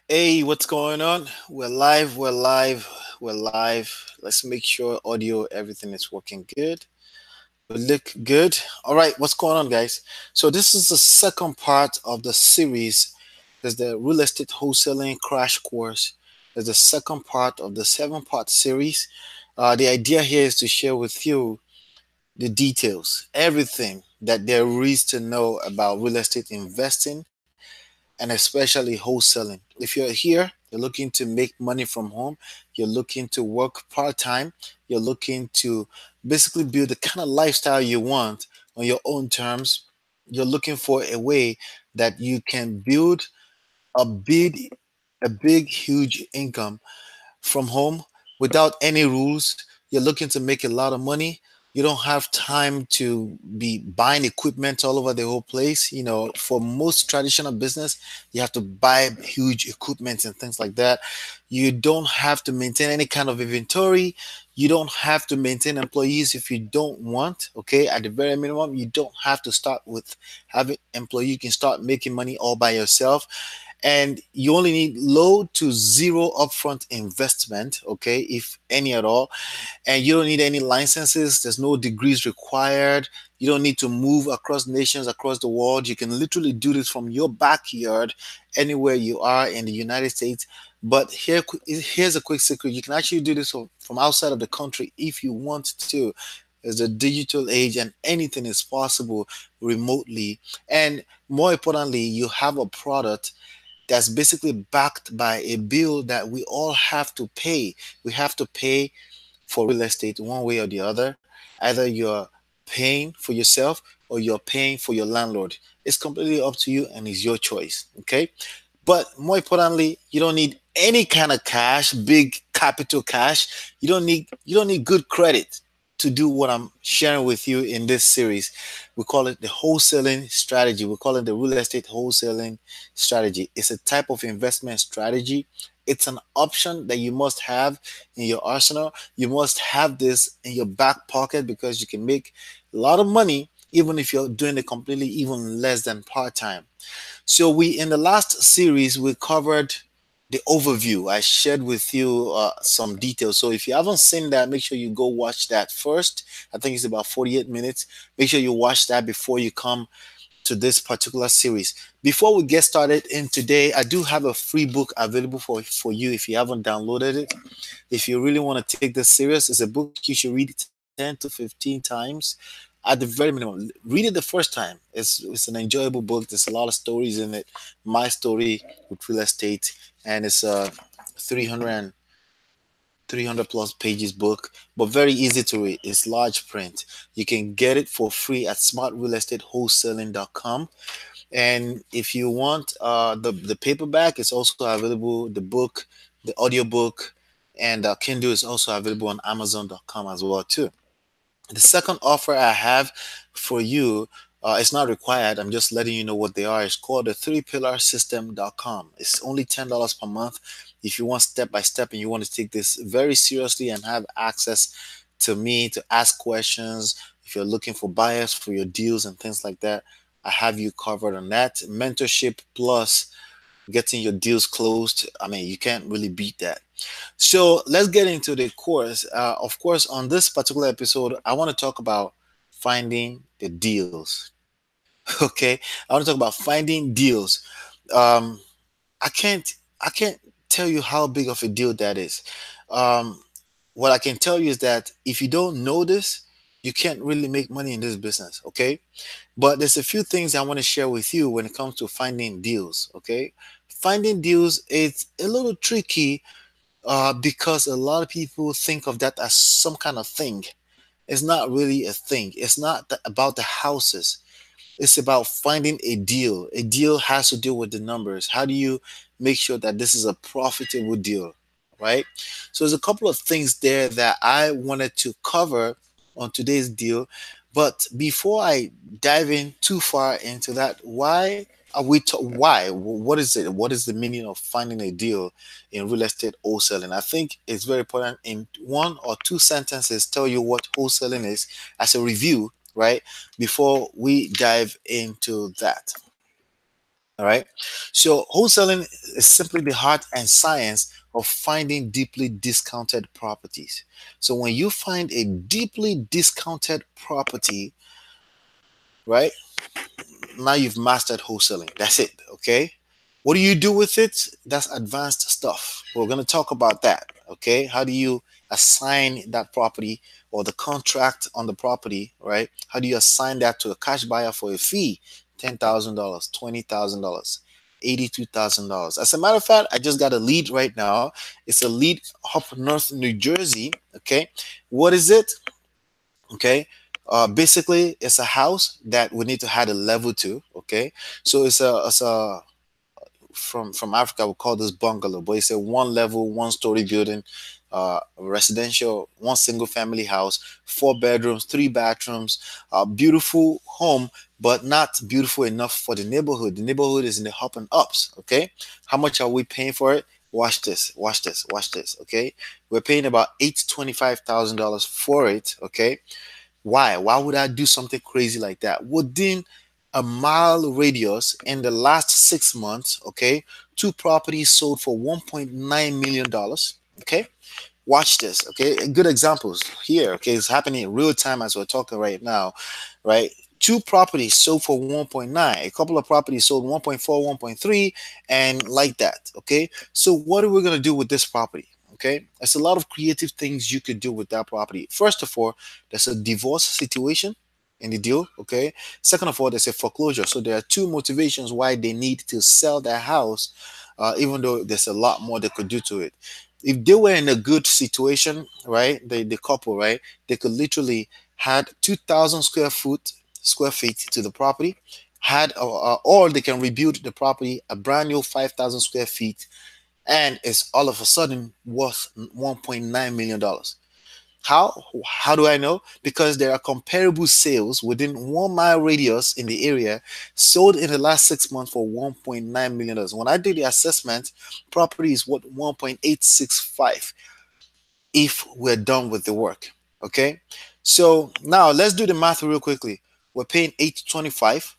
Hey, what's going on? We're live, we're live, we're live. Let's make sure audio, everything is working good. We look good. All right, what's going on, guys? So, this is the second part of the series. There's the real estate wholesaling crash course. There's the second part of the 7-part series. The idea here is to share with you the details, everything that there is to know about real estate investing and especially wholesaling. If you're here, you're looking to make money from home, you're looking to work part time, you're looking to basically build the kind of lifestyle you want on your own terms, you're looking for a way that you can build a big, huge income from home without any rules. You're looking to make a lot of money. You don't have time to be buying equipment all over the whole place. For most traditional business, you have to buy huge equipment and things like that. You don't have to maintain any kind of inventory. You don't have to maintain employees if you don't want. Okay, at the very minimum, you don't have to start with having employee. You can start making money all by yourself, and you only need low to zero upfront investment, okay, if any at all. And you don't need any licenses, there's no degrees required. You don't need to move across nations, across the world. You can literally do this from your backyard, anywhere you are in the United States. But here's a quick secret: you can actually do this from outside of the country if you want to. It's a digital age and anything is possible remotely. And more importantly, you have a product that's basically backed by a bill that we all have to pay. We have to pay for real estate one way or the other. Either you're paying for yourself or you're paying for your landlord. It's completely up to you and it's your choice. Okay. But more importantly, you don't need any kind of cash, big capital cash. You don't need good credit to do what I'm sharing with you in this series. We call it the wholesaling strategy. We call it the real estate wholesaling strategy. It's a type of investment strategy. It's an option that you must have in your arsenal. You must have this in your back pocket because you can make a lot of money even if you're doing it completely even less than part-time. So we in the last series we covered the overview. I shared with you some details. So if you haven't seen that, make sure you go watch that first. I think it's about 48 minutes. Make sure you watch that before you come to this particular series. Before we get started in today, I do have a free book available for you if you haven't downloaded it. If you really want to take this serious, it's a book you should read 10 to 15 times at the very minimum. Read it the first time. It's an enjoyable book. There's a lot of stories in it. My story with real estate, and it's a 300 300 plus pages book, but very easy to read. It's large print. You can get it for free at smartrealestatewholesaling.com. And if you want the paperback, it's also available. The book, the audiobook, and Kindle is also available on Amazon.com as well too. The second offer I have for you, it's not required. I'm just letting you know what they are. It's called the 3pillarsystem.com. It's only $10 per month. If you want step by step and you want to take this very seriously and have access to me to ask questions, if you're looking for buyers for your deals and things like that, I have you covered on that. Mentorship plus getting your deals closed. I mean, you can't really beat that. So let's get into the course. Of course, on this particular episode, I want to talk about finding the deals. Okay, I want to talk about finding deals. Um, I can't, I can't tell you how big of a deal that is. Um, what I can tell you is that if you don't know this, you can't really make money in this business. Okay, but there's a few things I want to share with you when it comes to finding deals. Okay, finding deals, it's a little tricky because a lot of people think of that as some kind of thing. It's not really a thing. It's not about the houses. It's about finding a deal. A deal has to deal with the numbers. How do you make sure that this is a profitable deal, right? So there's a couple of things there that I wanted to cover on today's deal. But before I dive in too far into that, why are we? Why? What is it? What is the meaning of finding a deal in real estate wholesaling? I think it's very important in one or two sentences tell you what wholesaling is as a review, right? Before we dive into that. All right. So wholesaling is simply the art and science of finding deeply discounted properties. So when you find a deeply discounted property, right, now you've mastered wholesaling. That's it. Okay. What do you do with it? That's advanced stuff. We're going to talk about that. Okay. How do you assign that property or the contract on the property, right? How do you assign that to a cash buyer for a fee? $10,000, $20,000, $82,000. As a matter of fact, I just got a lead right now. It's a lead up North New Jersey. Okay. What is it? Okay. Basically, it's a house that we need to add a level to. Okay. So it's a from Africa, we call this bungalow, but it's a one level, one story building, residential, one single family house, 4 bedrooms, 3 bathrooms, beautiful home, but not beautiful enough for the neighborhood. The neighborhood is in the up and ups. Okay. How much are we paying for it? Watch this, watch this, watch this. Okay. We're paying about $825,000 for it. Okay. Why? Why would I do something crazy like that? Within a mile radius in the last 6 months, okay, two properties sold for $1.9 million. Okay. Watch this. Okay. Good examples here. Okay. It's happening in real time as we're talking right now, right? Two properties sold for 1.9. A couple of properties sold 1.4, 1.3, and like that. Okay. So what are we going to do with this property? Okay. There's a lot of creative things you could do with that property. First of all, there's a divorce situation in the deal. Okay. Second of all, there's a foreclosure. So there are two motivations why they need to sell their house, even though there's a lot more they could do to it. If they were in a good situation, right, the couple, right, they could literally had 2,000 square feet to the property, had or they can rebuild the property a brand new 5,000 square feet, and it's all of a sudden worth $1.9 million. How do I know? Because there are comparable sales within 1 mile radius in the area sold in the last 6 months for $1.9 million. When I did the assessment, property is worth 1.865 if we're done with the work. Okay. So now let's do the math real quickly. We're paying 825.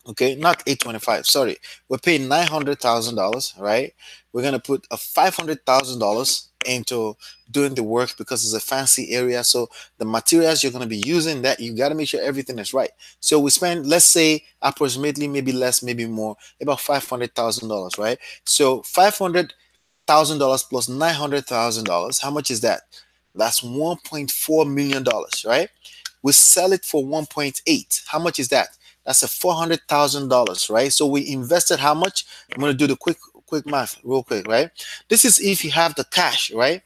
Okay, not 825. Sorry, we're paying $900,000. Right, we're gonna put a $500,000 into doing the work because it's a fancy area. So the materials you're gonna be using, that you gotta make sure everything is right. So we spend, let's say, approximately, maybe less, maybe more, about $500,000. Right. So $500,000 plus $900,000. How much is that? That's $1.4 million. Right. We sell it for 1.8. How much is that? That's a $400,000, right? So we invested how much? I'm going to do the quick math real quick, right? This is if you have the cash, right?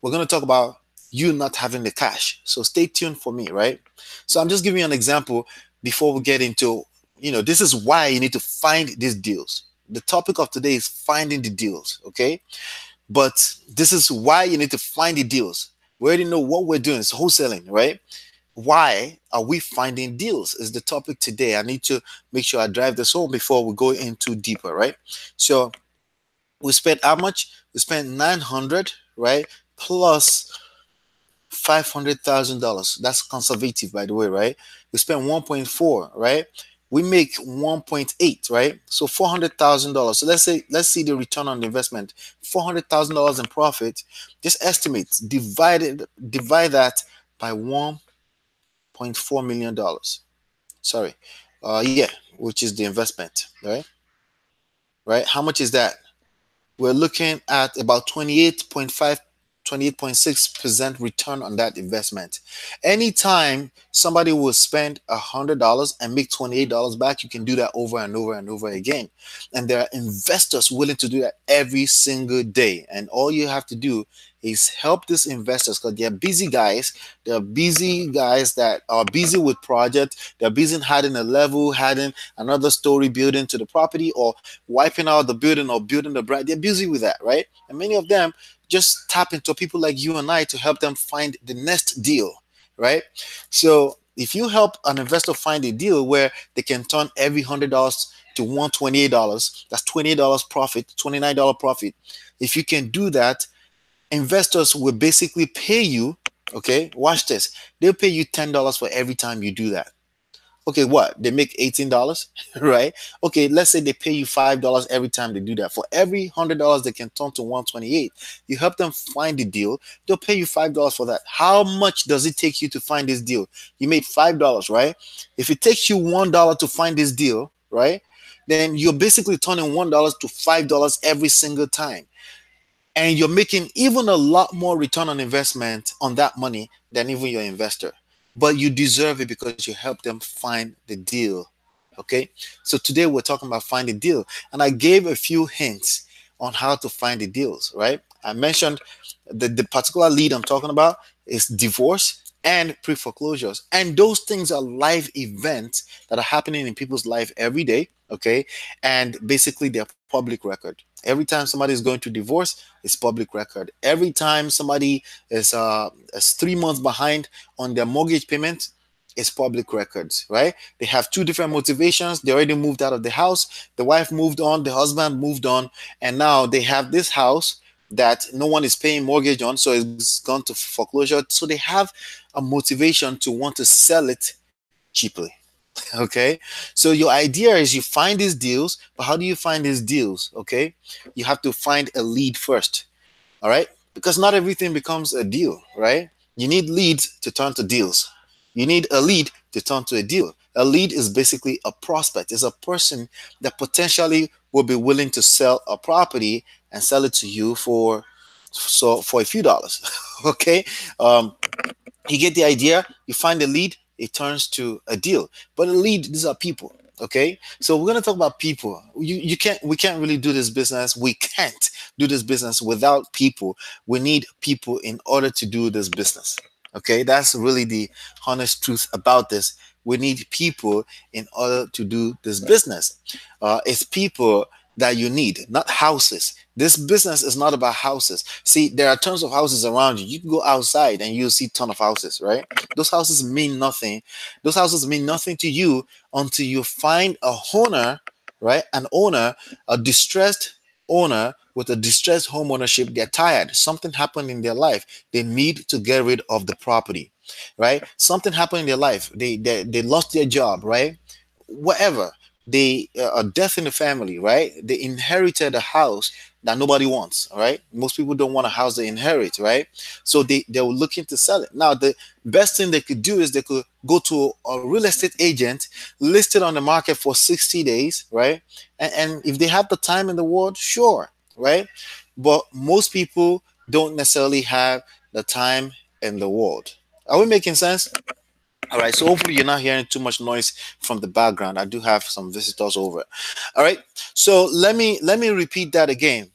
We're going to talk about you not having the cash. So stay tuned for me, right? So I'm just giving you an example before we get into, this is why you need to find these deals. The topic of today is finding the deals, okay? But this is why you need to find the deals. We already know what we're doing. It's wholesaling, right? Why are we finding deals is the topic today. I need to make sure I drive this home before we go into deeper, right? So we spent how much? We spent 900, right? Plus $500,000. That's conservative, by the way, right? We spent 1.4, right? We make 1.8, right? So $400,000. So let's see the return on the investment. $400,000 in profit. Just estimate, divide that by $1.4 million. Sorry. Yeah, which is the investment, right? Right. How much is that? We're looking at about 28.5, 28.6% return on that investment. Anytime somebody will spend $100 and make $28 back, you can do that over and over and over again. And there are investors willing to do that every single day. And all you have to do is help these investors, because they're busy guys. They're busy guys that are busy with projects. They're busy adding a level, adding another story building to the property, or wiping out the building or building the brand. They're busy with that, right? And many of them just tap into people like you and I to help them find the next deal, right? So if you help an investor find a deal where they can turn every $100 to $128, that's $28 profit, $29 profit. If you can do that, investors will basically pay you. Okay, watch this. They'll pay you $10 for every time you do that. Okay, what? They make $18, right? Okay, let's say they pay you $5 every time they do that. For every $100 they can turn to 128. You help them find the deal, they'll pay you $5 for that. How much does it take you to find this deal? You made $5, right? If it takes you $1 to find this deal, right? Then you're basically turning $1 to $5 every single time, and you're making even a lot more return on investment on that money than even your investor. But you deserve it because you help them find the deal. Okay, so today we're talking about find the deal, and I gave a few hints on how to find the deals. Right, I mentioned the particular lead I'm talking about is divorce and pre-foreclosures, and those things are live events that are happening in people's life every day. Okay, and basically they're public record. Every time somebody is going to divorce, it's public record. Every time somebody is 3 months behind on their mortgage payment, it's public records, right? They have two different motivations. They already moved out of the house. The wife moved on, the husband moved on, and now they have this house that no one is paying mortgage on, so it's gone to foreclosure. So they have a motivation to want to sell it cheaply. Okay, so your idea is you find these deals, but how do you find these deals? Okay, you have to find a lead first. All right, because not everything becomes a deal, right? You need leads to turn to deals. You need a lead to turn to a deal. A lead is basically a prospect. It's a person that potentially will be willing to sell a property and sell it to you for a few dollars. Okay, um, you get the idea. You find a lead, it turns to a deal. But a lead, these are people. Okay, so we're going to talk about people. You can't, we can't really do this business, we can't do this business without people. We need people in order to do this business. Okay, that's really the honest truth about this. We need people in order to do this business. It's people that you need, not houses. This business is not about houses. See, there are tons of houses around you. You can go outside and you'll see ton of houses, right? Those houses mean nothing. Those houses mean nothing to you until you find a owner, right? An owner, a distressed owner with a distressed home ownership. They're tired. Something happened in their life. They need to get rid of the property, right? Something happened in their life. They lost their job, right? Whatever, they a death in the family, right? They inherited a house that nobody wants. All right, most people don't want a house they inherit, right? So they were looking to sell it. Now the best thing they could do is they could go to a real estate agent, list it on the market for 60 days, right? And if they have the time in the world, sure, right? But most people don't necessarily have the time in the world. Are we making sense? All right, so hopefully you're not hearing too much noise from the background. I do have some visitors over. All right, so let me repeat that again.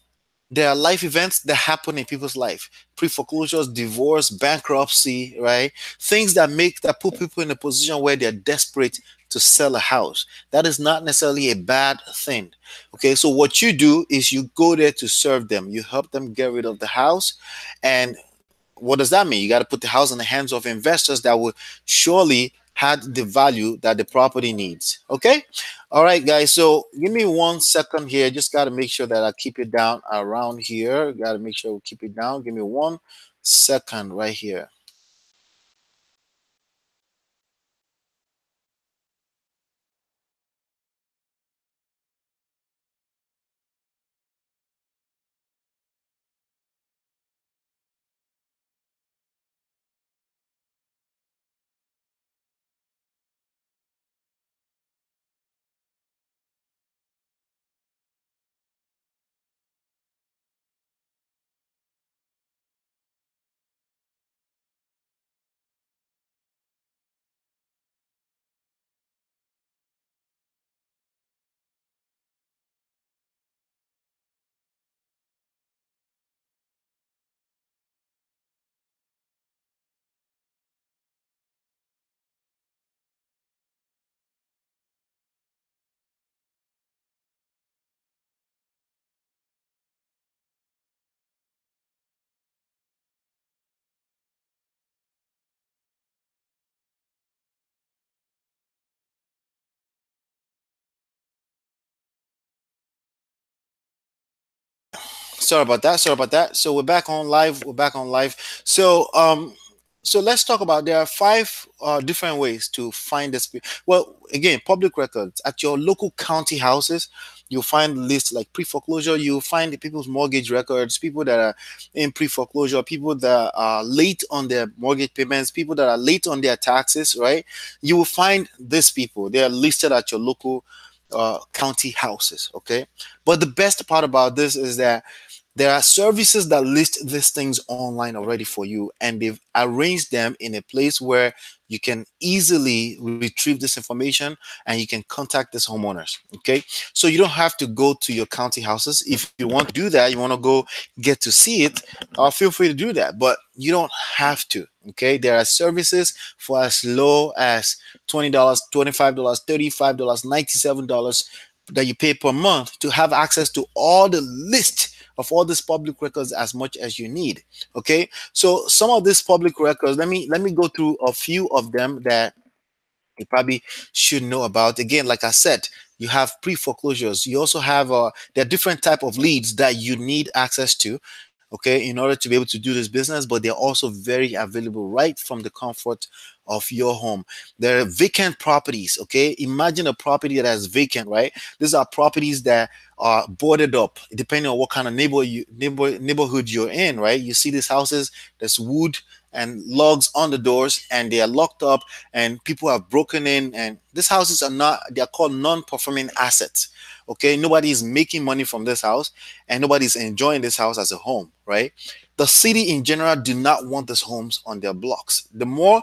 There are life events that happen in people's life: pre-foreclosures, divorce, bankruptcy, right? Things that put people in a position where they're desperate to sell a house. That is not necessarily a bad thing. Okay, so what you do is you go there to serve them. You help them get rid of the house, and what does that mean? You got to put the house in the hands of investors that will surely had the value that the property needs. Okay. All right, guys. So give me 1 second here. Just got to make sure that I keep it down around here. Got to make sure we keep it down. Give me 1 second right here. Sorry about that. Sorry about that. So we're back on live. We're back on live. So So let's talk about, there are five different ways to find this. Well, again, public records at your local county houses. You'll find lists like pre-foreclosure. You'll find the people's mortgage records, people that are in pre-foreclosure, people that are late on their mortgage payments, people that are late on their taxes, right? You will find these people. They are listed at your local county houses, okay? But the best part about this is that there are services that list these things online already for you, and they've arranged them in a place where you can easily retrieve this information and you can contact these homeowners. Okay, so you don't have to go to your county houses. If you want to do that, you want to go get to see it, feel free to do that, but you don't have to. Okay, there are services for as low as $20, $25, $35, $97 that you pay per month to have access to all the list of all these public records as much as you need. Okay, so some of these public records, let me go through a few of them that you probably should know about. Again, like I said, you have pre-foreclosures. You also have there are different type of leads that you need access to, okay, in order to be able to do this business, but they're also very available right from the comfort of your home. There are vacant properties, okay? Imagine a property that is vacant, right? These are properties that are boarded up, depending on what kind of neighborhood you're in, right? You see these houses, there's wood and logs on the doors, and they are locked up, and people have broken in, and these houses are not, they are called non-performing assets. Okay, nobody is making money from this house, and nobody's enjoying this house as a home, right? The city in general do not want these homes on their blocks. The more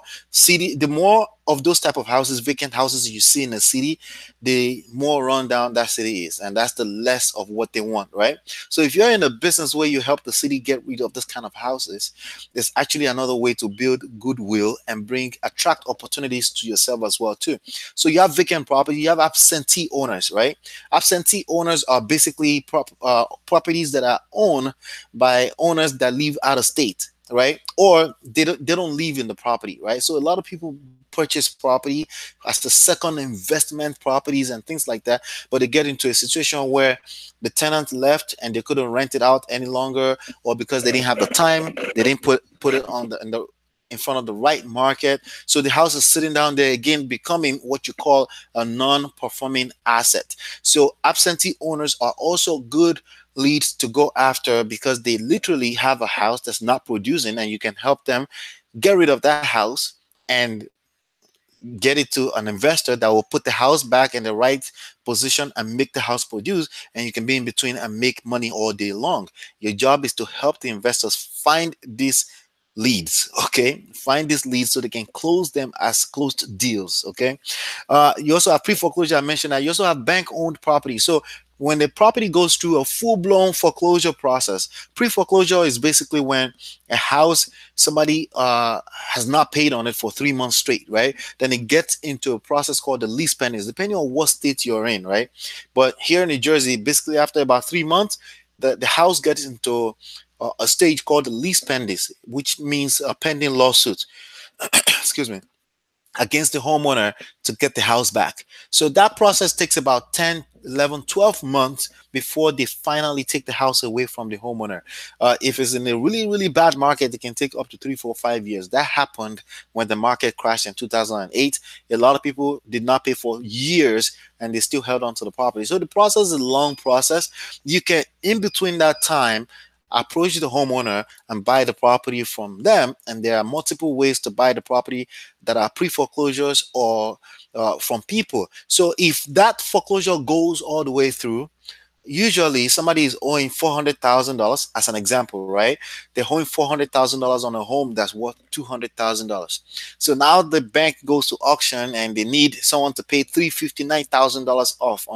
of those type of houses, vacant houses you see in a city, the more run down that city is, and that's the less of what they want, right? So if you're in a business where you help the city get rid of this kind of houses, there's actually another way to build goodwill and attract opportunities to yourself as well too. So you have vacant property, you have absentee owners, right? Absentee owners are basically properties that are owned by owners that live out of state, right? Or they don't live in the property, right? So a lot of people purchase property as the second investment properties and things like that, but they get into a situation where the tenant left and they couldn't rent it out any longer, or because they didn't have the time, they didn't put it on in front of the right market. So the house is sitting down there again, becoming what you call a non-performing asset. So absentee owners are also good leads to go after, because they literally have a house that's not producing, and you can help them get rid of that house and get it to an investor that will put the house back in the right position and make the house produce, and you can be in between and make money all day long. Your job is to help the investors find these leads, okay, find these leads so they can close them as closed deals. Okay, you also have pre-foreclosure. I mentioned that. You also have bank-owned property. So when the property goes through a full-blown foreclosure process, pre-foreclosure is basically when a house, somebody has not paid on it for 3 months straight, right? Then it gets into a process called the lease pending, depending on what state you're in, right? But here in New Jersey, basically after about 3 months, the house gets into a stage called the lease pending, which means a pending lawsuit. Excuse me, against the homeowner to get the house back. So that process takes about 10, 11, 12 months before they finally take the house away from the homeowner. If it's in a really, really bad market, it can take up to 3, 4, 5 years. That happened when the market crashed in 2008. A lot of people did not pay for years and they still held on to the property. So the process is a long process. You can, in between that time, approach the homeowner and buy the property from them. And there are multiple ways to buy the property that are pre-foreclosures or from people. So if that foreclosure goes all the way through, usually somebody is owing $400,000 as an example, right? They're owing $400,000 on a home that's worth $200,000. So now the bank goes to auction and they need someone to pay $359,000 off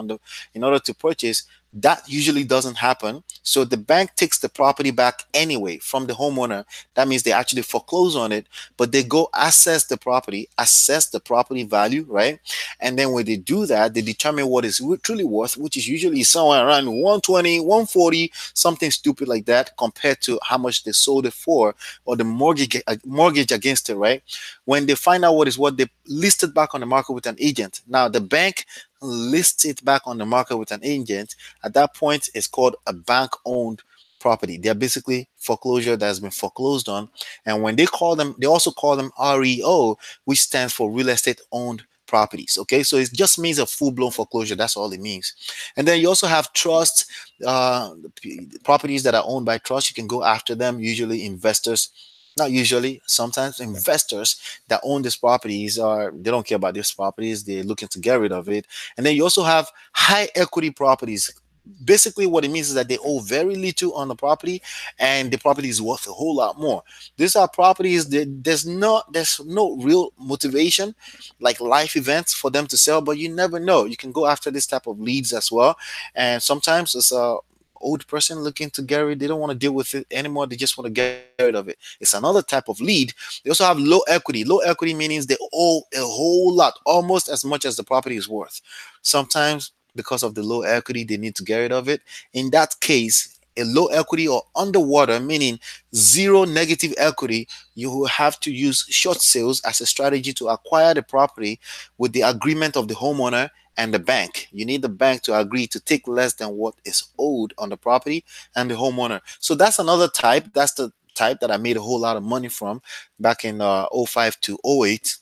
in order to purchase. That usually doesn't happen. So the bank takes the property back anyway from the homeowner. That means they actually foreclose on it, but they go assess the property value, right? And then when they do that, they determine what is truly worth, which is usually somewhere around 120, 140, something stupid like that, compared to how much they sold it for, or the mortgage against it, right? When they find out what is what, they list it back on the market with an agent. Now the bank lists it back on the market with an agent. At that point, it's called a bank-owned property. They're basically foreclosure that has been foreclosed on. And when they call them, they also call them REO, which stands for real estate owned properties. Okay, so it just means a full-blown foreclosure. That's all it means. And then you also have trust, properties that are owned by trust. You can go after them. Usually investors, not usually, sometimes investors that own these properties are, they don't care about these properties, they're looking to get rid of it. And then you also have high equity properties. Basically what it means is that they owe very little on the property and the property is worth a whole lot more. These are properties that there's no real motivation, like life events for them to sell, but you never know. You can go after this type of leads as well. And sometimes it's a old person looking to get rid, they don't want to deal with it anymore, they just want to get rid of it. It's another type of lead. They also have low equity. Low equity means they owe a whole lot, almost as much as the property is worth. Sometimes because of the low equity they need to get rid of it. In that case, a low equity or underwater, meaning zero negative equity, you will have to use short sales as a strategy to acquire the property with the agreement of the homeowner and the bank. You need the bank to agree to take less than what is owed on the property and the homeowner. So that's another type. That's the type that I made a whole lot of money from back in 05 to 08.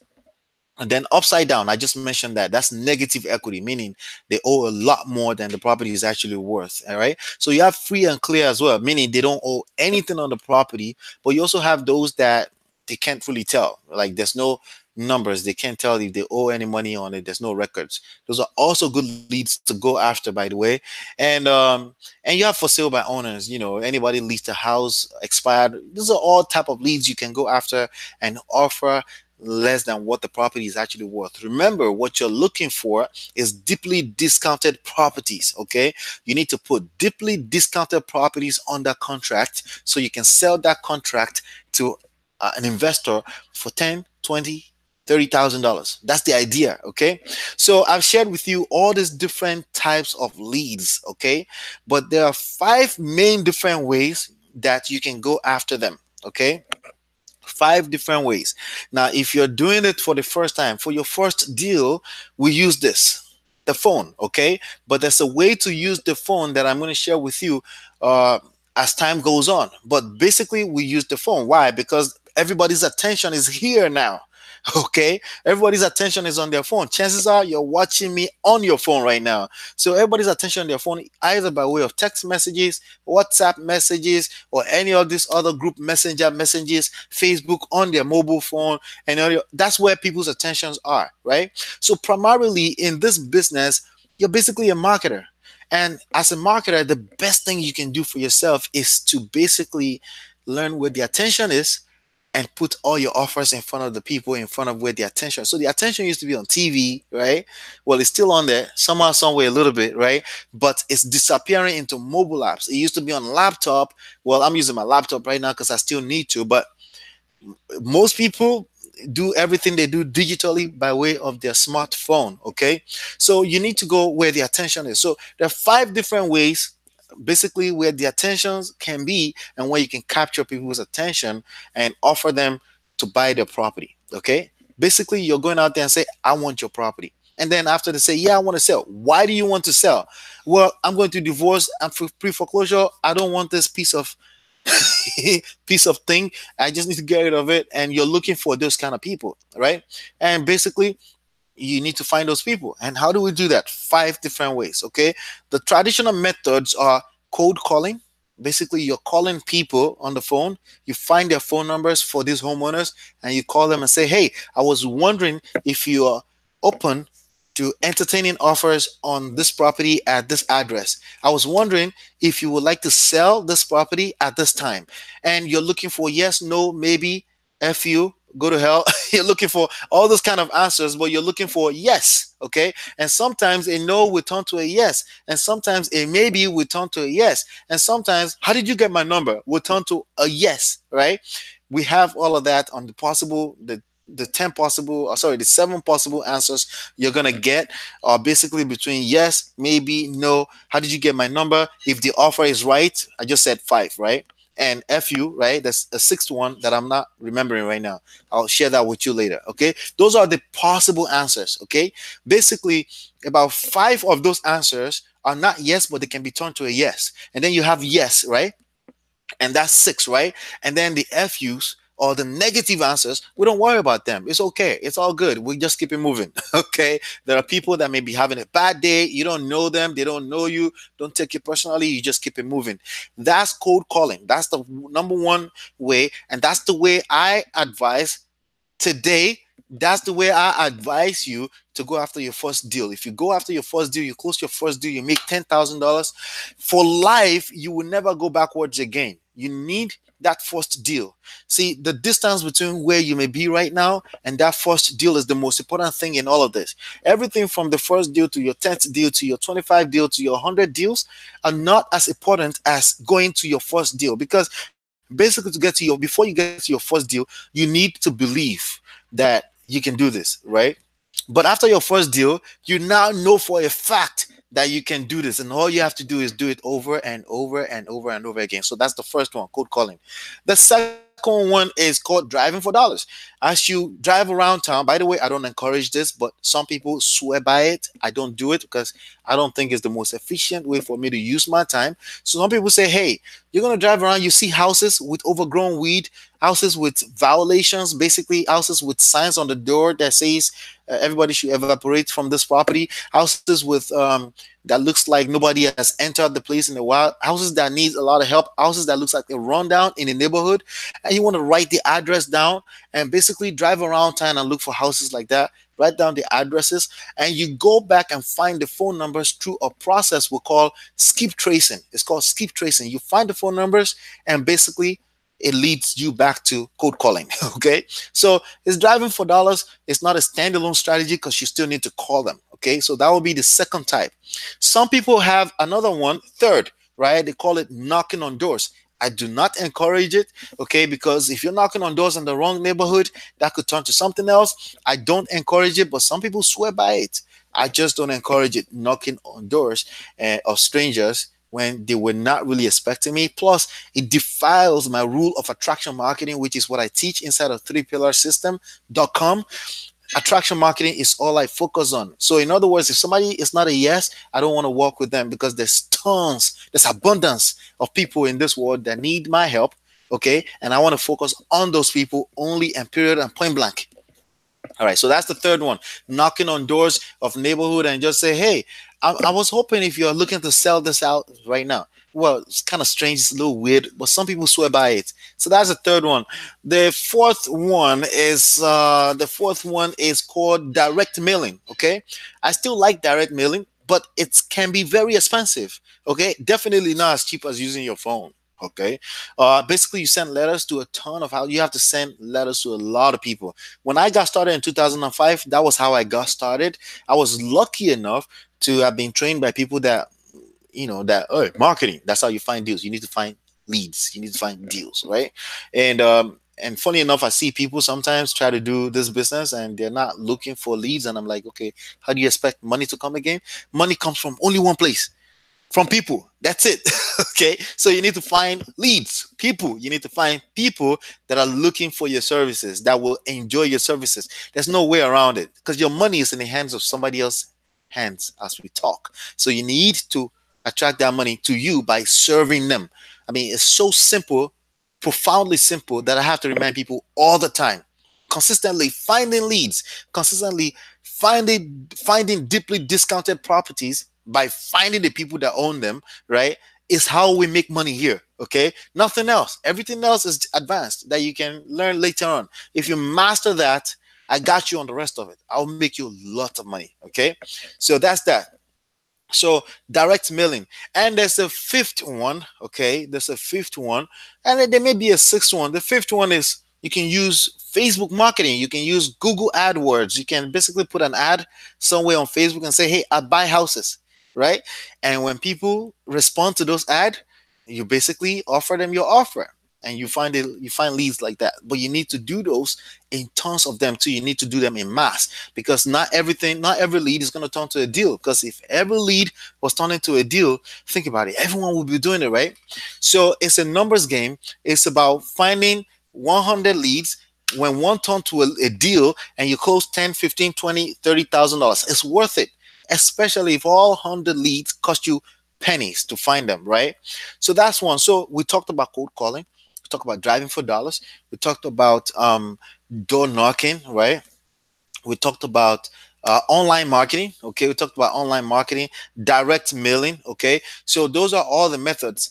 And then upside down, I just mentioned that that's negative equity, meaning they owe a lot more than the property is actually worth. All right. So you have free and clear as well, meaning they don't owe anything on the property, but you also have those that they can't really tell. Like there's no numbers. They can't tell if they owe any money on it. There's no records. Those are also good leads to go after, by the way. And you have for sale by owners. You know, anybody leased a house expired. These are all type of leads you can go after and offer less than what the property is actually worth. Remember, what you're looking for is deeply discounted properties. Okay, you need to put deeply discounted properties under contract so you can sell that contract to an investor for 10, 20, $30,000. That's the idea. Okay, so I've shared with you all these different types of leads. Okay, but there are 5 main different ways that you can go after them. Okay, 5 different ways. Now, if you're doing it for the first time, for your first deal, we use the phone. Okay, but there's a way to use the phone that I'm going to share with you as time goes on. But basically, we use the phone. Why? Because everybody's attention is here now. Okay, everybody's attention is on their phone. Chances are you're watching me on your phone right now. So everybody's attention on their phone, either by way of text messages, WhatsApp messages, or any of these other group messenger messages, Facebook on their mobile phone, and that's where people's attentions are, right? So primarily in this business, you're basically a marketer. And as a marketer, the best thing you can do for yourself is to basically learn where the attention is and put all your offers in front of the people, in front of where the attention. So the attention used to be on TV, right? Well, it's still on there somehow, somewhere, a little bit, right? But it's disappearing into mobile apps. It used to be on laptop. Well, I'm using my laptop right now because I still need to, but most people do everything they do digitally by way of their smartphone. Okay, so you need to go where the attention is. So there are 5 different ways basically where the attentions can be and where you can capture people's attention and offer them to buy their property. Okay, basically you're going out there and say, I want your property. And then after they say, yeah, I want to sell. Why do you want to sell? Well, I'm going to divorce. I'm for pre-foreclosure. I don't want this piece of thing. I just need to get rid of it. And you're looking for those kind of people, right? And basically you need to find those people. And how do we do that? 5 different ways. Okay, the traditional methods are cold calling. Basically you're calling people on the phone, you find their phone numbers for these homeowners, and you call them and say, hey, I was wondering if you are open to entertaining offers on this property at this address. I was wondering if you would like to sell this property at this time. And you're looking for yes, no, maybe, F you, go to hell. You're looking for all those kind of answers, but you're looking for yes. Okay, and sometimes a no will turn to a yes, and sometimes a maybe will turn to a yes, and sometimes how did you get my number will turn to a yes, right? We have all of that on the 10 possible, the 7 possible answers you're gonna get are basically between yes, maybe, no, how did you get my number, if the offer is right. I just said 5, right? And F you, right? That's a 6th one that I'm not remembering right now. I'll share that with you later. Okay, those are the possible answers. Okay, basically about 5 of those answers are not yes, but they can be turned to a yes. And then you have yes, right? and that's 6, right? And then the FUs or the negative answers, we don't worry about them. It's okay. It's all good. We just keep it moving. Okay. There are people that may be having a bad day. You don't know them. They don't know you. Don't take it personally. You just keep it moving. That's cold calling. That's the number one way. And that's the way I advise today. That's the way I advise you to go after your first deal. If you go after your first deal, you close your first deal, you make $10,000 for life, you will never go backwards again. You need that first deal. See, the distance between where you may be right now and that first deal is the most important thing in all of this. Everything from the first deal to your 10th deal to your 25 deal to your 100 deals are not as important as going to your first deal, because basically to get to your, before you get to your first deal, you need to believe that you can do this, right? But after your first deal, you now know for a fact that you can do this, and all you have to do is do it over and over and over and over again. So that's the first one, cold calling. The second one is called driving for dollars. As you drive around town, by the way, I don't encourage this, but some people swear by it. I don't do it because I don't think it's the most efficient way for me to use my time. So some people say, hey, you're going to drive around, you see houses with overgrown weed, houses with violations, basically houses with signs on the door that says everybody should evaporate from this property, houses with that looks like nobody has entered the place in a while, houses that need a lot of help, houses that looks like a rundown in a neighborhood, and you want to write the address down and basically drive around town and look for houses like that, write down the addresses, and you go back and find the phone numbers through a process we call skip tracing. It's called skip tracing. You find the phone numbers and basically it leads you back to cold calling. Okay, so it's driving for dollars. It's not a standalone strategy because you still need to call them. Okay, so that will be the second type. Some people have another one, third, right? They call it knocking on doors. I do not encourage it, okay, because if you're knocking on doors in the wrong neighborhood, that could turn to something else. I don't encourage it, but some people swear by it. I just don't encourage it, knocking on doors of strangers when they were not really expecting me. Plus, it defiles my rule of attraction marketing, which is what I teach inside of 3pillarsystem.com. Attraction marketing is all I focus on. So in other words, if somebody is not a yes, I don't want to work with them, because there's abundance of people in this world that need my help. Okay. And I want to focus on those people only, and period, and point blank. All right. So that's the third one, knocking on doors of neighborhood and just say, hey, I was hoping if you're looking to sell this out right now. Well, it's kind of strange, it's a little weird, but some people swear by it. So that's the third one. The fourth one is called direct mailing. Okay, I still like direct mailing, but it can be very expensive. Okay, definitely not as cheap as using your phone. Okay, basically you send letters to a ton of how you have to send letters to a lot of people. When I got started in 2005, that was how I got started. I was lucky enough to have been trained by people that marketing, that's how you find deals. You need to find leads, you need to find deals, right? And funny enough, I see people sometimes try to do this business and they're not looking for leads, and I'm like, okay, how do you expect money to come again? Money comes from only one place, from people. That's it. Okay, so you need to find leads, people. You need to find people that are looking for your services, that will enjoy your services. There's no way around it, because your money is in the hands of somebody else's hands as we talk. So you need to attract that money to you by serving them. I mean, it's so simple, profoundly simple, that I have to remind people all the time. Consistently finding leads, consistently finding deeply discounted properties by finding the people that own them, right, is how we make money here. Okay, nothing else. Everything else is advanced that you can learn later on. If you master that, I got you on the rest of it. I'll make you lots of money. Okay, so that's that. So direct mailing. And there's a fifth one. Okay, there's a fifth one, and then there may be a sixth one. The fifth one is you can use Facebook marketing. You can use Google AdWords. You can basically put an ad somewhere on Facebook and say, hey, I buy houses, right? And when people respond to those ads, you basically offer them your offer, and you find leads like that. But you need to do those in tons of them too. You need to do them in mass, because not every lead is going to turn to a deal. Because if every lead was turned into a deal, think about it, everyone will be doing it, right? So it's a numbers game. It's about finding 100 leads. When one turn to a deal and you close 10, 15, 20, $30,000, it's worth it. Especially if all 100 leads cost you pennies to find them, right? So that's one. So we talked about cold calling. We talked about driving for dollars. We talked about door knocking, right? We talked about online marketing. Okay, we talked about online marketing, direct mailing. Okay, so those are all the methods.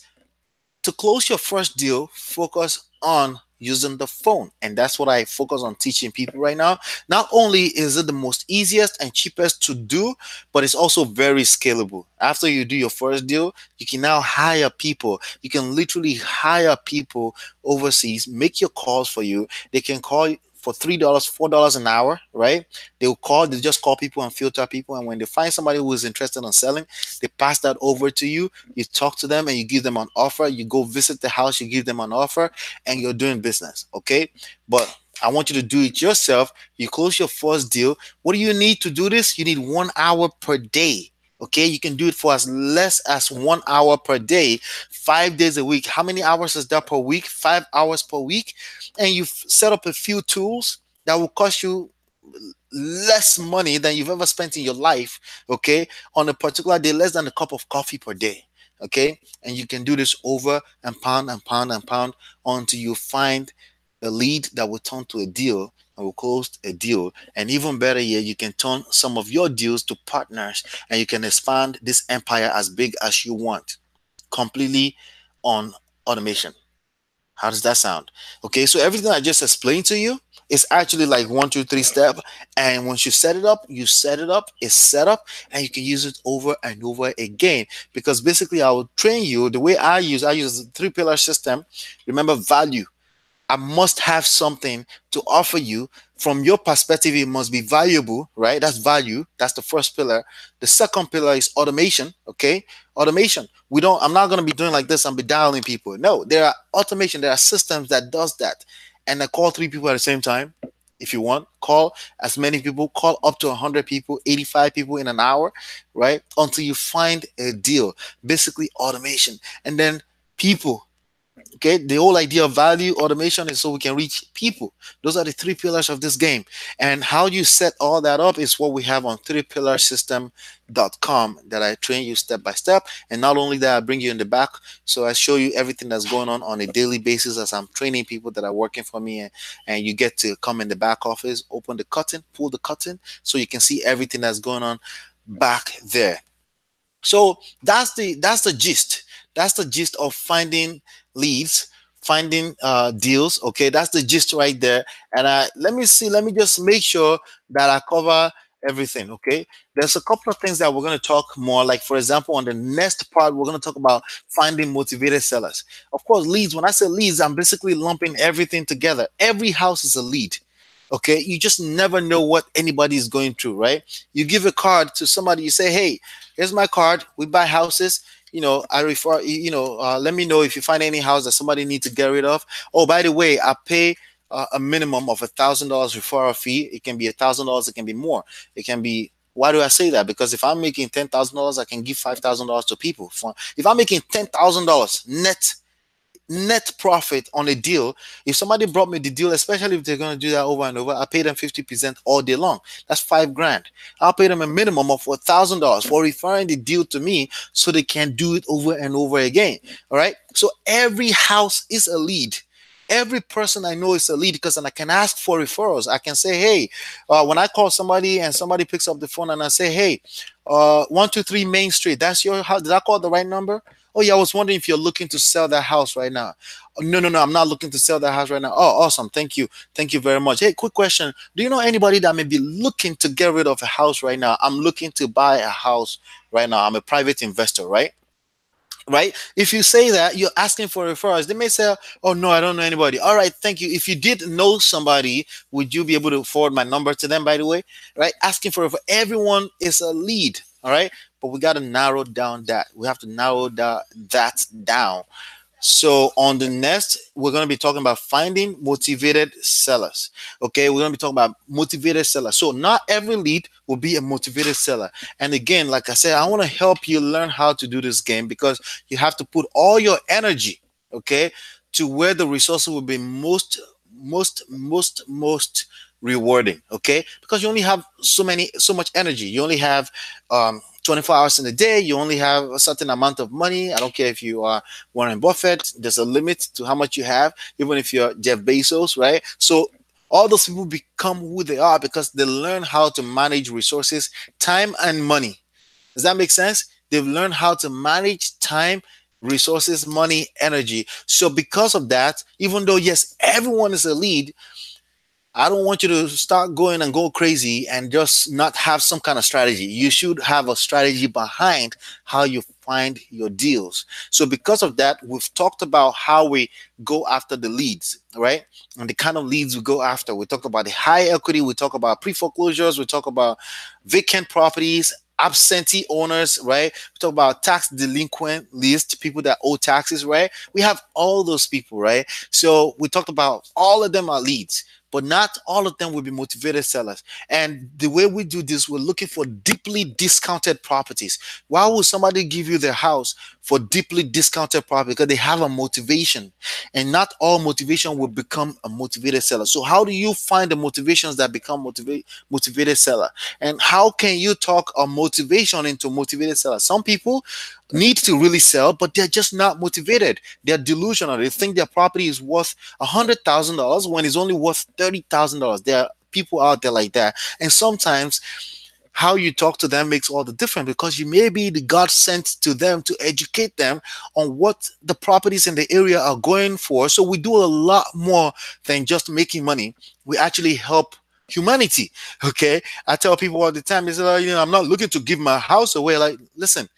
To close your first deal, focus on using the phone. And that's what I focus on teaching people right now. Not only is it the most easiest and cheapest to do, but it's also very scalable. After you do your first deal, you can now hire people. You can literally hire people overseas, make your calls for you. They can call you for $3, $4 an hour, right? They just call people and filter people. And when they find somebody who is interested in selling, they pass that over to you. You talk to them and you give them an offer. You go visit the house, you give them an offer, and you're doing business. Okay. But I want you to do it yourself. You close your first deal. What do you need to do this? You need 1 hour per day. Okay, you can do it for as less as 1 hour per day, 5 days a week. How many hours is that per week? 5 hours per week. And you've set up a few tools that will cost you less money than you've ever spent in your life, okay, on a particular day, less than a cup of coffee per day, okay. And you can do this over and pound and pound and pound until you find a lead that will turn to a deal and will close a deal. And even better yet, you can turn some of your deals to partners, and you can expand this empire as big as you want, completely on automation. How does that sound? Okay, so everything I just explained to you is actually like 1, 2, 3 step. And once you set it up, it's set up, and you can use it over and over again. Because basically, I will train you the way I use the 3 pillar system. Remember, value. I must have something to offer you. From your perspective, it must be valuable, right? That's value. That's the first pillar. The second pillar is automation. Okay. Automation. I'm not going to be doing like this and be dialing people. No, there are automation. There are systems that does that. And I call 3 people at the same time. If you want, call as many people, call up to 100 people, 85 people in an hour, right? Until you find a deal. Basically automation. And then people. Okay, the whole idea of value automation is so we can reach people. Those are the 3 pillars of this game. And how you set all that up is what we have on 3pillarsystem.com that I train you step by step. And not only that, I bring you in the back. So I show you everything that's going on a daily basis as I'm training people that are working for me. And you get to come in the back office, open the curtain, pull the curtain, so you can see everything that's going on back there. So that's the gist. That's the gist of finding leads, finding deals. Okay, that's the gist right there. And let me see. Let me just make sure that I cover everything. Okay, there's a couple of things that we're going to talk more. Like for example, on the next part, we're going to talk about finding motivated sellers. Of course, leads. When I say leads, I'm basically lumping everything together. Every house is a lead. Okay, you just never know what anybody is going through, right? You give a card to somebody, you say, hey, here's my card. We buy houses. I refer, let me know if you find any house that somebody needs to get rid of. Oh, by the way, I pay a minimum of $1,000 referral fee. It can be $1,000. It can be more. It can be. Why do I say that? Because if I'm making $10,000, I can give $5,000 to people. If I'm making $10,000 net profit on a deal, if somebody brought me the deal, especially if they're going to do that over and over, I pay them 50% all day long. That's $5,000. I'll pay them a minimum of $1,000 for referring the deal to me so they can do it over and over again. All right. So every house is a lead. Every person I know is a lead, because then I can ask for referrals. I can say, hey, when I call somebody and somebody picks up the phone and I say, hey, 123 Main Street, that's your house. Did I call the right number? Oh, yeah, I was wondering if you're looking to sell that house right now. No, I'm not looking to sell that house right now. Oh, awesome. Thank you. Thank you very much. Hey, quick question. Do you know anybody that may be looking to get rid of a house right now? I'm looking to buy a house right now. I'm a private investor, right? Right? If you say that, you're asking for referrals. They may say, oh, no, I don't know anybody. All right, thank you. If you did know somebody, would you be able to forward my number to them, by the way? Right? Asking for referral. Everyone is a lead. All right. But we got to narrow down that. We have to narrow that down. So on the next, we're going to be talking about finding motivated sellers. Okay, we're going to be talking about motivated sellers. So not every lead will be a motivated seller. And again, like I said, I want to help you learn how to do this game, because you have to put all your energy, okay, to where the resources will be most rewarding. Okay, because you only have so much energy. You only have 24 hours in a day. You only have a certain amount of money. I don't care if you are Warren Buffett, there's a limit to how much you have, even if you're Jeff Bezos, right? So all those people become who they are because they learn how to manage resources, time, and money. Does that make sense? They've learned how to manage time, resources, money, energy. So because of that, even though yes, everyone is a lead, I don't want you to start going and go crazy and just not have some kind of strategy. You should have a strategy behind how you find your deals. So because of that, we've talked about how we go after the leads, right? And the kind of leads we go after. We talk about the high equity, we talk about pre-foreclosures, we talk about vacant properties, absentee owners, right? We talk about tax delinquent list, people that owe taxes, right? We have all those people, right? So we talked about all of them are leads, but not all of them will be motivated sellers. And the way we do this, we're looking for deeply discounted properties. Why would somebody give you their house for deeply discounted property? Because they have a motivation, and not all motivation will become a motivated seller. So how do you find the motivations that become motivated seller? And how can you talk a motivation into motivated seller? Some people need to really sell, but they're just not motivated. They're delusional. They think their property is worth $100,000 when it's only worth $30,000. There are people out there like that. And sometimes how you talk to them makes all the difference, because you may be the God sent to them to educate them on what the properties in the area are going for. So we do a lot more than just making money. We actually help humanity. Okay. I tell people all the time, they say, I'm not looking to give my house away. Like, listen,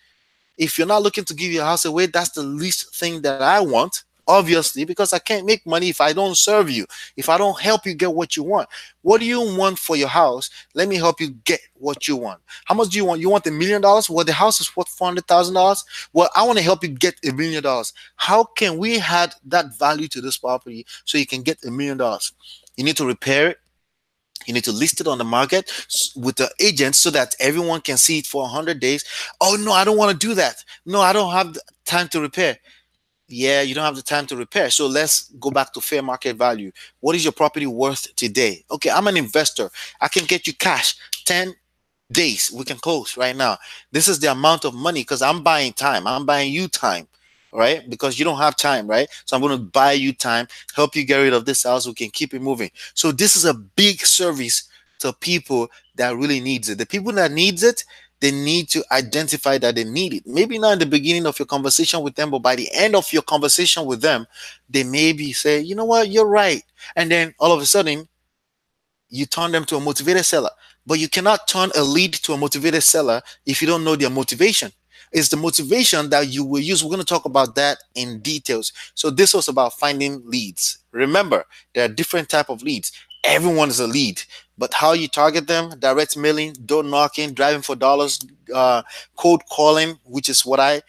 if you're not looking to give your house away, that's the least thing that I want, obviously, because I can't make money if I don't serve you, if I don't help you get what you want. What do you want for your house? Let me help you get what you want. How much do you want? You want $1,000,000? Well, the house is worth $400,000. Well, I want to help you get $1,000,000. How can we add that value to this property so you can get $1,000,000? You need to repair it. You need to list it on the market with the agent so that everyone can see it for 100 days. Oh, no, I don't want to do that. No, I don't have the time to repair. Yeah, you don't have the time to repair. So let's go back to fair market value. What is your property worth today? Okay, I'm an investor. I can get you cash 10 days. We can close right now. This is the amount of money because I'm buying time. I'm buying you time, right? Because you don't have time, right? So I'm going to buy you time, help you get rid of this house. We can keep it moving. So this is a big service to people that really needs it. The people that needs it, they need to identify that they need it. Maybe not in the beginning of your conversation with them, but by the end of your conversation with them, they maybe say, you know what, you're right. And then all of a sudden, you turn them to a motivated seller. But you cannot turn a lead to a motivated seller if you don't know their motivation. It's the motivation that you will use. We're going to talk about that in details. So this was about finding leads. Remember, there are different type of leads. Everyone is a lead, but how you target them: direct mailing, door knocking, driving for dollars, cold calling, which is what I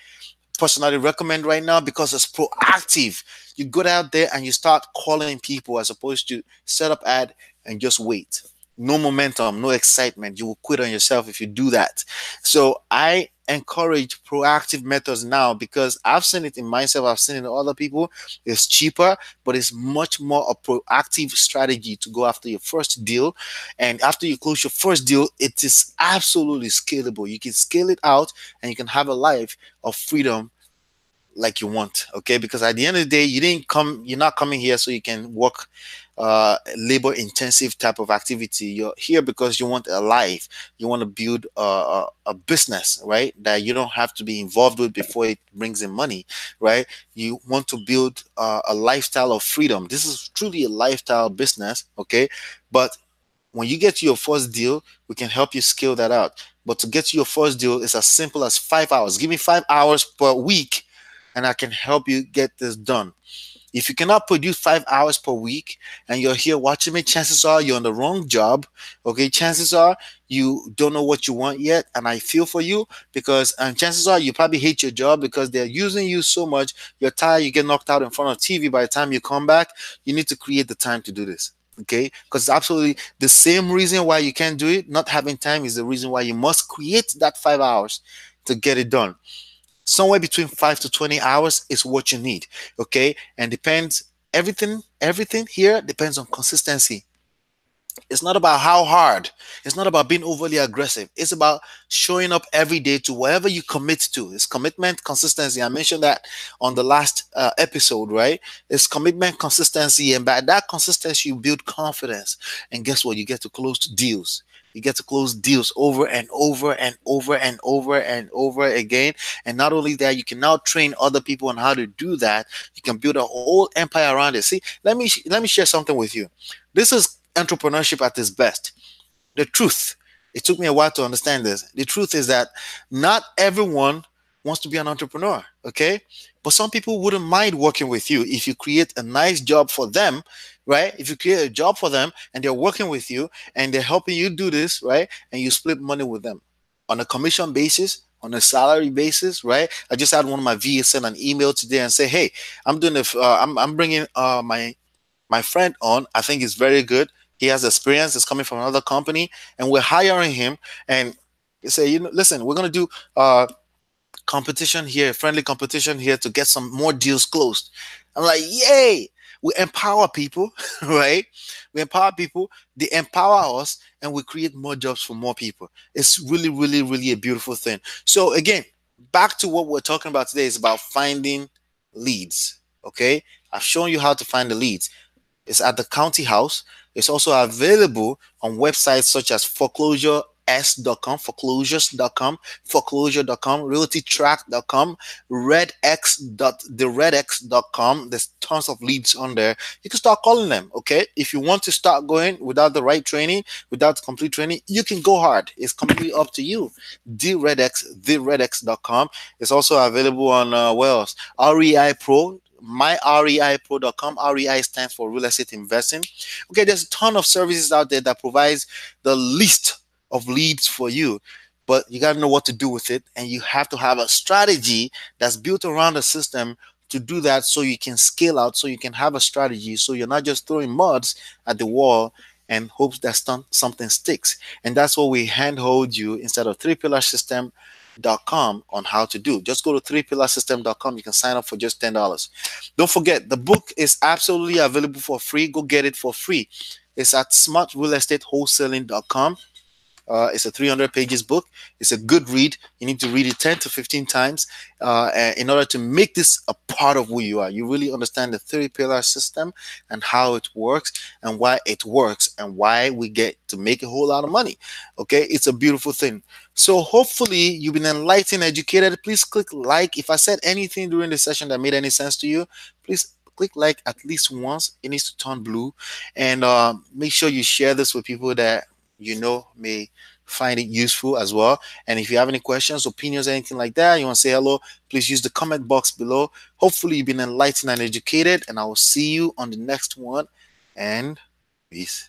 personally recommend right now because it's proactive. You go out there and you start calling people as opposed to set up ad and just wait. No momentum, no excitement. You will quit on yourself if you do that. So I encourage proactive methods now because I've seen it in myself, I've seen it in other people. It's cheaper, but it's much more a proactive strategy to go after your first deal. And after you close your first deal, it is absolutely scalable. You can scale it out and you can have a life of freedom like you want. Okay, because at the end of the day, you're not coming here so you can work labor intensive type of activity. You're here because you want a life, you want to build a business, right, that you don't have to be involved with before it brings in money, right? You want to build a lifestyle of freedom. This is truly a lifestyle business. Okay, but when you get to your first deal, we can help you scale that out. But to get to your first deal is as simple as 5 hours. Give me 5 hours per week and I can help you get this done. If you cannot produce 5 hours per week and you're here watching me, chances are you're on the wrong job. Okay, chances are you don't know what you want yet, and I feel for you because chances are you probably hate your job because they're using you so much. You're tired, you get knocked out in front of TV. By the time you come back, you need to create the time to do this. Okay, because absolutely the same reason why you can't do it, not having time, is the reason why you must create that 5 hours to get it done. Somewhere between 5 to 20 hours is what you need. Okay, and depends, everything here depends on consistency. It's not about how hard. It's not about being overly aggressive. It's about showing up every day to whatever you commit to. It's commitment, consistency. I mentioned that on the last episode, right? It's commitment, consistency, and by that consistency, you build confidence. And guess what? You get to close deals. You get to close deals over and over and over and over and over again. And not only that, you can now train other people on how to do that. You can build a whole empire around it. See, let me share something with you. This is entrepreneurship at its best. The truth, it took me a while to understand this. The truth is that not everyone wants to be an entrepreneur, okay? But some people wouldn't mind working with you if you create a nice job for them, right? If you create a job for them and they're working with you and they're helping you do this, right? And you split money with them on a commission basis, on a salary basis, right? I just had one of my VAs send an email today and say, "Hey, I'm doing I'm bringing my friend on. I think he's very good. He has experience. He's coming from another company, and we're hiring him." And you say, listen, we're gonna do competition here, friendly competition here to get some more deals closed. I'm like, yay! We empower people, right? We empower people. They empower us, and we create more jobs for more people. It's really, really, really a beautiful thing. So again, back to what we're talking about today is about finding leads. Okay, I've shown you how to find the leads. It's at the county house. It's also available on websites such as foreclosures.com, foreclosure.com, realtytrack.com, theredx.com. There's tons of leads on there. You can start calling them, okay? If you want to start going without the right training, without complete training, you can go hard. It's completely up to you. theredx.com. It's also available on, what else? REI Pro, myREIPRO.com. REI stands for real estate investing. Okay, there's a ton of services out there that provides the list of leads for you, but you got to know what to do with it, and you have to have a strategy that's built around the system to do that, so you can scale out, so you can have a strategy, so you're not just throwing muds at the wall and hopes that something sticks. And that's what we handhold you instead of threepillarsystem.com on how to do. Just go to threepillarsystem.com. You can sign up for just $10. Don't forget, the book is absolutely available for free. Go get it for free. It's at smartrealestatewholesaling.com. It's a 300 pages book. It's a good read. You need to read it 10 to 15 times in order to make this a part of who you are. You really understand the three-pillar system and how it works and why it works and why we get to make a whole lot of money. Okay, it's a beautiful thing. So hopefully you've been enlightened, educated. Please click like. If I said anything during the session that made any sense to you, please click like at least once. It needs to turn blue. And make sure you share this with people that may find it useful as well. And if you have any questions, opinions, anything like that, you want to say hello, please use the comment box below. Hopefully you've been enlightened and educated, and I will see you on the next one, and peace.